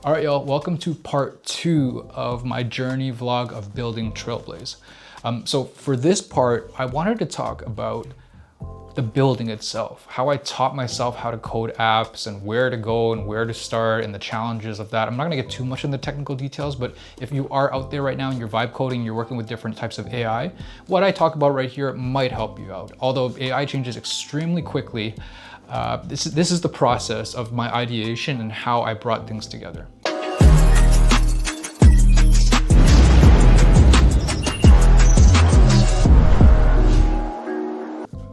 All right, y'all, welcome to part 2 of my journey vlog of building Trailblaiz. So for this part, I wanted to talk about the building itself, how I taught myself how to code apps and where to go and where to start and the challenges of that. I'm not gonna get too much into the technical details, but if you are out there right now and you're vibe coding, you're working with different types of AI, what I talk about right here might help you out. Although AI changes extremely quickly, this is the process of my ideation and how I brought things together.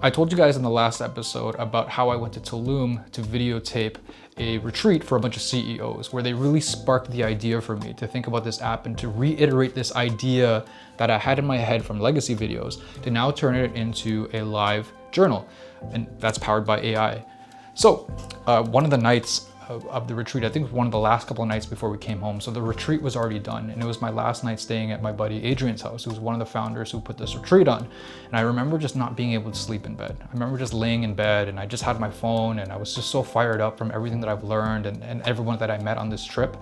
I told you guys in the last episode about how I went to Tulum to videotape a retreat for a bunch of CEOs where they really sparked the idea for me to think about this app and to reiterate this idea that I had in my head from legacy videos to now turn it into a live journal, and that's powered by AI. So one of the nights of the retreat, I think it was one of the last couple of nights before we came home. So the retreat was already done, and it was my last night staying at my buddy Adrian's house, who's one of the founders who put this retreat on. And I remember just not being able to sleep in bed. I remember just laying in bed and I just had my phone and I was just so fired up from everything that I've learned and everyone that I met on this trip.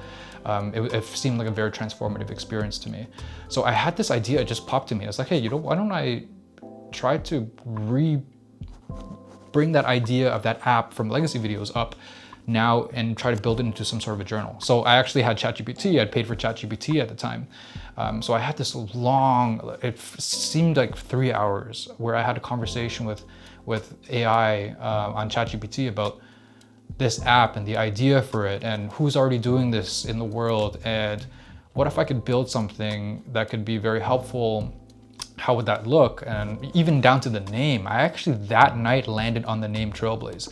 It seemed like a very transformative experience to me. So I had this idea, it just popped to me. I was like, hey, why don't I try to bring that idea of that app from legacy videos up now and try to build it into some sort of a journal. So I actually had ChatGPT. I'd paid for ChatGPT at the time. So I had this long, it seemed like 3 hours where I had a conversation with AI on ChatGPT about this app and the idea for it and who's already doing this in the world and what if I could build something that could be very helpful. How would that look? And even down to the name. I actually that night landed on the name Trailblaiz.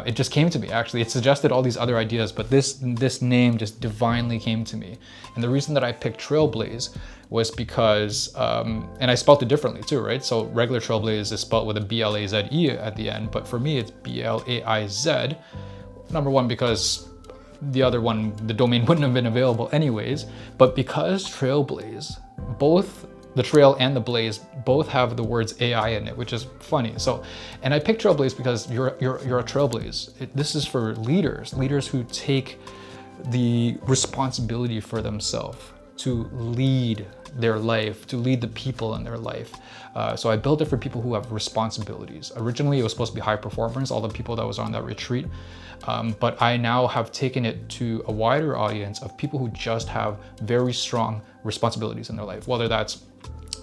It just came to me, actually. It suggested all these other ideas, but this name just divinely came to me. And the reason that I picked Trailblaiz was because, and I spelled it differently too, right? So regular Trailblaiz is spelled with a B-L-A-Z-E at the end, but for me it's B-L-A-I-Z. Number one, because the other one, the domain wouldn't have been available anyways, but because Trailblaiz, both the trail and the blaze both have the words AI in it, which is funny. So, and I picked Trailblaiz because you're a trailblaze. This is for leaders who take the responsibility for themselves to lead their life, to lead the people in their life. So I built it for people who have responsibilities. Originally, it was supposed to be high performers, all the people that was on that retreat. But I now have taken it to a wider audience of people who just have very strong responsibilities in their life, whether that's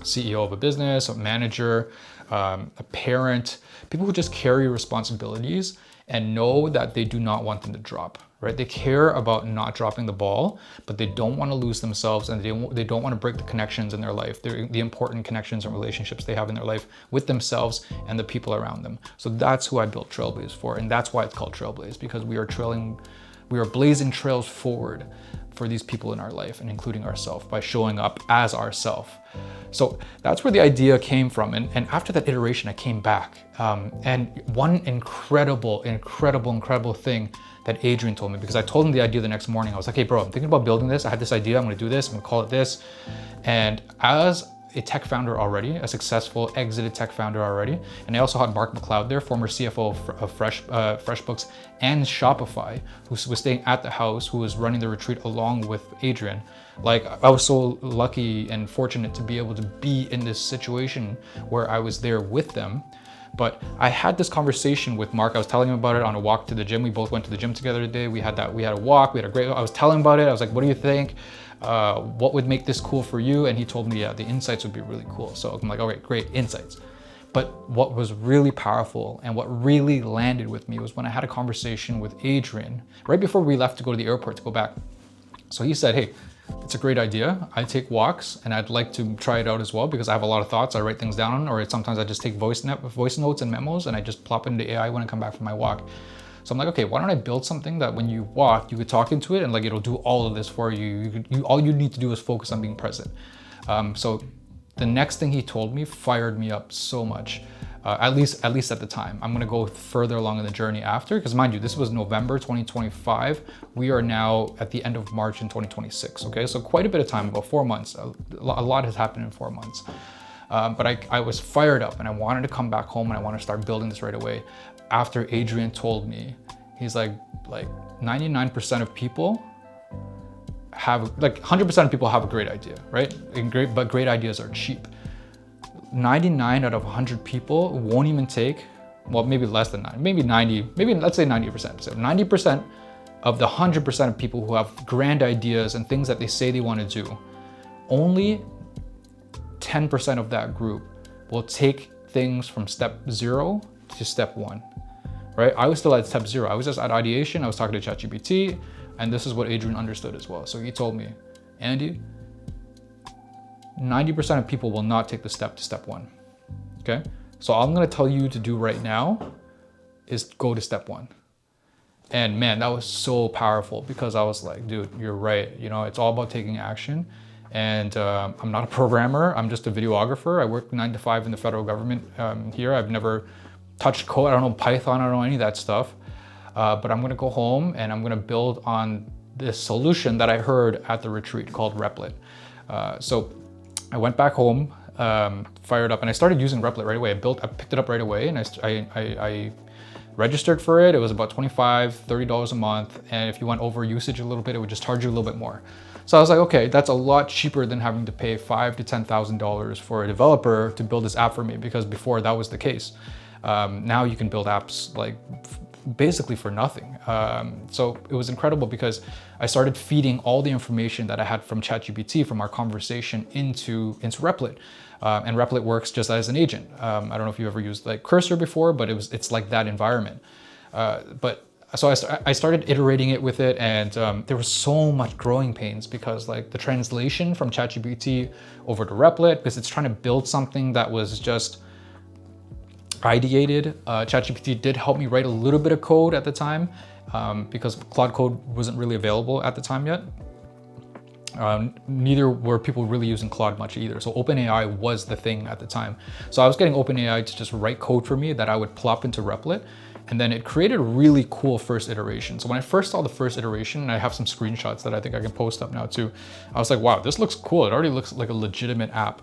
CEO of a business, a manager, a parent, people who just carry responsibilities and know that they do not want them to drop, right? They care about not dropping the ball, but they don't want to lose themselves and they don't want to break the connections in their life, the important connections and relationships they have in their life with themselves and the people around them. So that's who I built Trailblaiz for, and that's why it's called Trailblaiz, because we are blazing trails forward for these people in our life and including ourselves by showing up as ourselves. So that's where the idea came from. And after that iteration, I came back. And one incredible thing that Adrian told me, because I told him the idea the next morning. I was like, hey bro, I'm thinking about building this. I had this idea, I'm gonna do this, I'm gonna call it this. And as a tech founder already, a successful exited tech founder already. And I also had Mark McLeod there, former CFO of FreshBooks and Shopify, who was staying at the house, who was running the retreat along with Adrian. Like, I was so lucky and fortunate to be able to be in this situation where I was there with them. But I had this conversation with Mark. I was telling him about it on a walk to the gym. We both went to the gym together today. We had a walk, we had a great, I was telling him about it. I was like, what do you think? What would make this cool for you? And he told me, yeah, the insights would be really cool. So I'm like, all right, great, insights. But what was really powerful and what really landed with me was when I had a conversation with Adrian right before we left to go to the airport to go back. So he said, hey, it's a great idea. I take walks and I'd like to try it out as well because I have a lot of thoughts. I write things down, or sometimes I just take voice notes and memos and I just plop it into AI when I come back from my walk. So I'm like, okay, why don't I build something that when you walk, you could talk into it and like it'll do all of this for you. All you need to do is focus on being present. So the next thing he told me fired me up so much. At least at the time. I'm gonna go further along in the journey after, because mind you, this was November 2025. We are now at the end of March in 2026, okay? So quite a bit of time, about 4 months. A lot has happened in 4 months. But I was fired up and I wanted to come back home and I wanted to start building this right away. After Adrian told me, he's like 99% of people have, like 100% of people have a great idea, right? But great ideas are cheap. 99 out of 100 people won't even take, well, maybe less than 9, maybe 90, maybe let's say 90%. So 90% of the 100% of people who have grand ideas and things that they say they want to do, only 10% of that group will take things from step 0 to step 1, right? I was still at step 0. I was just at ideation. I was talking to ChatGPT, and this is what Adrian understood as well. So he told me, Andy, 90% of people will not take the step to step 1, okay? So all I'm gonna tell you to do right now is go to step 1. And man, that was so powerful because I was like, dude, you're right. You know, it's all about taking action. And I'm not a programmer, I'm just a videographer. I work 9 to 5 in the federal government here. I've never touched code, I don't know Python, I don't know any of that stuff. But I'm gonna go home and I'm gonna build on this solution that I heard at the retreat called Replit. So I went back home, fired up, and I started using Replit right away. I picked it up right away, and I registered for it. It was about $25, $30 a month, and if you went over usage a little bit, it would just charge you a little bit more. So I was like, okay, that's a lot cheaper than having to pay $5,000 to $10,000 for a developer to build this app for me, because before that was the case. Now you can build apps like basically for nothing. So it was incredible because I started feeding all the information that I had from ChatGPT, from our conversation, into Replit. And Replit works just as an agent. I don't know if you've ever used like Cursor before, but it's like that environment. So I started iterating it with it, and there was so much growing pains because like the translation from ChatGPT over to Replit, because it's trying to build something that was just ideated. ChatGPT did help me write a little bit of code at the time because Claude Code wasn't really available at the time yet. Neither were people really using Claude much either. So OpenAI was the thing at the time. So I was getting OpenAI to just write code for me that I would plop into Replit. And then it created a really cool first iteration. So when I first saw the first iteration, and I have some screenshots that I think I can post up now too, I was like, wow, this looks cool. It already looks like a legitimate app.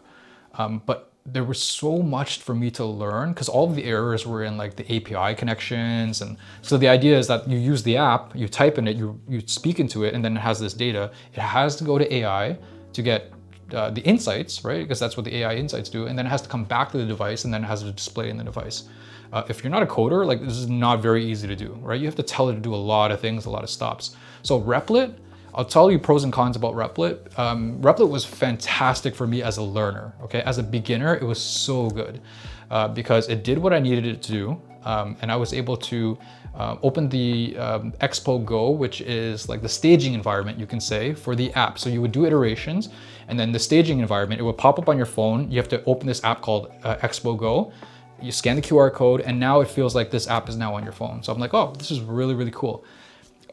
But there was so much for me to learn because all of the errors were in like the API connections. And so the idea is that you use the app, you type in it, you speak into it, and then it has this data. It has to go to AI to get the insights, right? Because that's what the AI insights do. And then it has to come back to the device, and then it has to display in the device. If you're not a coder, like this is not very easy to do, right? You have to tell it to do a lot of things, a lot of stops. So Replit, I'll tell you pros and cons about Replit. Replit was fantastic for me as a learner, okay? As a beginner, it was so good because it did what I needed it to do. And I was able to open the Expo Go, which is like the staging environment, you can say, for the app. So you would do iterations, and then the staging environment, it would pop up on your phone. You have to open this app called Expo Go. You scan the QR code, and now it feels like this app is now on your phone. So I'm like, oh, this is really, really cool.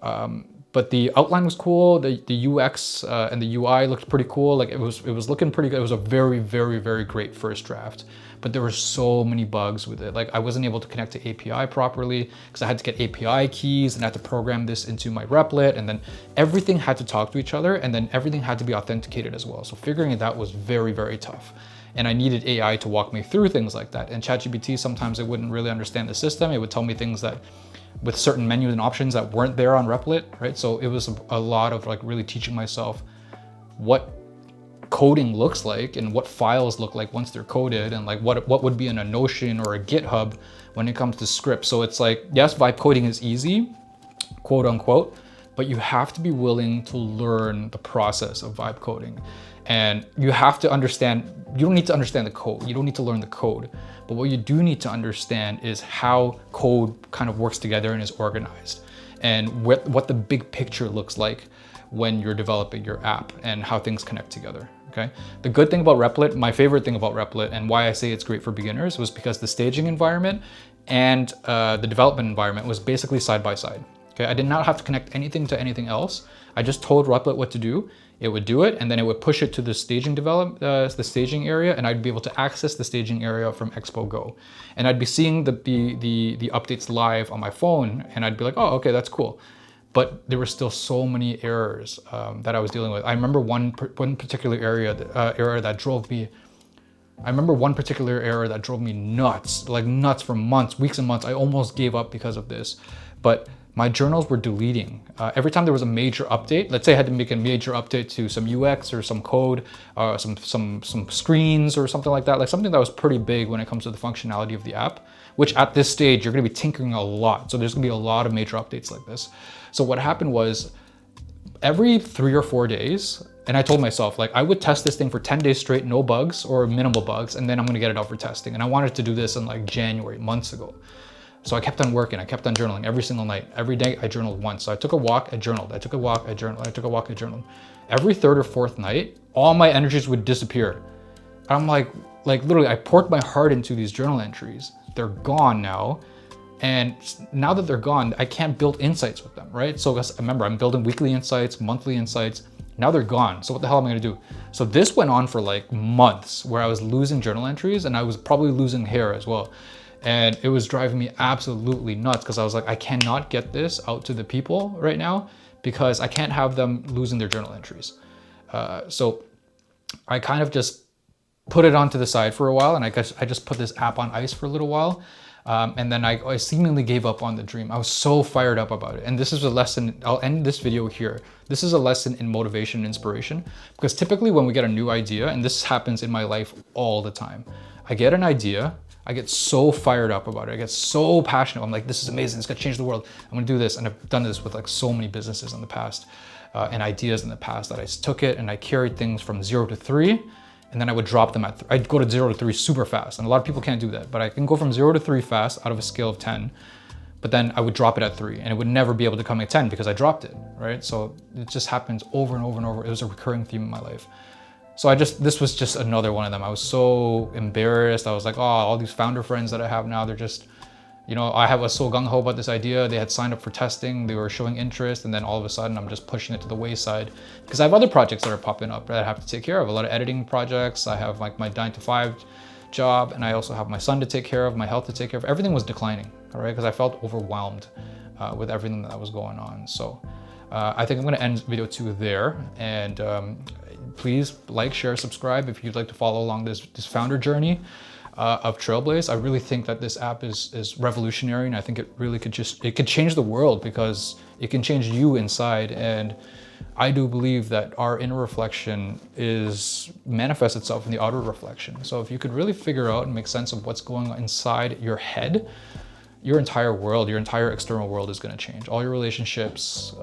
But the outline was cool. The UX and the UI looked pretty cool. Like it was looking pretty good. It was a very, very, very great first draft. But there were so many bugs with it. Like I wasn't able to connect to API properly because I had to get API keys and I had to program this into my Replit, and then everything had to talk to each other, and then everything had to be authenticated as well. So figuring it out was very, very tough. And I needed AI to walk me through things like that. And ChatGPT, sometimes it wouldn't really understand the system. It would tell me things that with certain menus and options that weren't there on Replit, right? So it was a lot of like really teaching myself what coding looks like and what files look like once they're coded, and like what would be in a Notion or a GitHub when it comes to scripts. So it's like, yes, vibe coding is easy, quote unquote, but you have to be willing to learn the process of vibe coding. And you have to understand, you don't need to understand the code. You don't need to learn the code. But what you do need to understand is how code kind of works together and is organized, and what the big picture looks like when you're developing your app and how things connect together, okay? The good thing about Replit, my favorite thing about Replit, and why I say it's great for beginners, was because the staging environment and the development environment was basically side by side. Okay, I did not have to connect anything to anything else. I just told Replit what to do. It would do it, and then it would push it to the staging the staging area, and I'd be able to access the staging area from Expo Go. And I'd be seeing the updates live on my phone, and I'd be like, oh, okay, that's cool. But there were still so many errors that I was dealing with. I remember one particular error that drove me. I remember one particular error that drove me nuts, like nuts for months, weeks and months. I almost gave up because of this. But my journals were deleting. Every time there was a major update, let's say I had to make a major update to some UX or some code, some screens or something like that, like something that was pretty big when it comes to the functionality of the app, which at this stage, you're gonna be tinkering a lot. So there's gonna be a lot of major updates like this. So what happened was every 3 or 4 days, and I told myself, like, I would test this thing for 10 days straight, no bugs or minimal bugs, and then I'm gonna get it out for testing. And I wanted to do this in like January, months ago. So I kept on working, I kept on journaling every single night. Every day I journaled once. So I took a walk, I journaled. I took a walk, I journaled. I took a walk, I journaled. Every 3rd or 4th night, all my energies would disappear. I'm like literally, I poured my heart into these journal entries. They're gone now. And now that they're gone, I can't build insights with them, right? So remember, I'm building weekly insights, monthly insights. Now they're gone. So what the hell am I gonna do? So this went on for like months where I was losing journal entries and I was probably losing hair as well. And it was driving me absolutely nuts because I was like, I cannot get this out to the people right now because I can't have them losing their journal entries. So I kind of just put it onto the side for a while, and I just put this app on ice for a little while. And then I seemingly gave up on the dream. I was so fired up about it. And this is a lesson, I'll end this video here. This is a lesson in motivation and inspiration, because typically when we get a new idea, and this happens in my life all the time, I get an idea, I get so fired up about it. I get so passionate. I'm like, this is amazing. It's gonna change the world. I'm gonna do this. And I've done this with like so many businesses in the past and ideas in the past that I took it and I carried things from 0 to 3. And then I would drop them I'd go to 0 to 3 super fast. And a lot of people can't do that, but I can go from 0 to 3 fast out of a scale of 10. But then I would drop it at 3 and it would never be able to come at 10 because I dropped it, right? So it just happens over and over and over. It was a recurring theme in my life. So this was just another one of them. I was so embarrassed. I was like, oh, all these founder friends that I have now, they're just, you know, I was so gung-ho about this idea. They had signed up for testing, they were showing interest, and then all of a sudden I'm just pushing it to the wayside because I have other projects that are popping up that I have to take care of. A lot of editing projects. I have like my 9-to-5 job, and I also have my son to take care of, my health to take care of. Everything was declining, all right? Because I felt overwhelmed with everything that was going on. So I think I'm gonna end video 2 there. And please like, share, subscribe if you'd like to follow along this founder journey of Trailblaiz. I really think that this app is revolutionary, and I think it really could change the world because it can change you inside. And I do believe that our inner reflection manifests itself in the outer reflection. So if you could really figure out and make sense of what's going on inside your head, your entire world, your entire external world is going to change. All your relationships,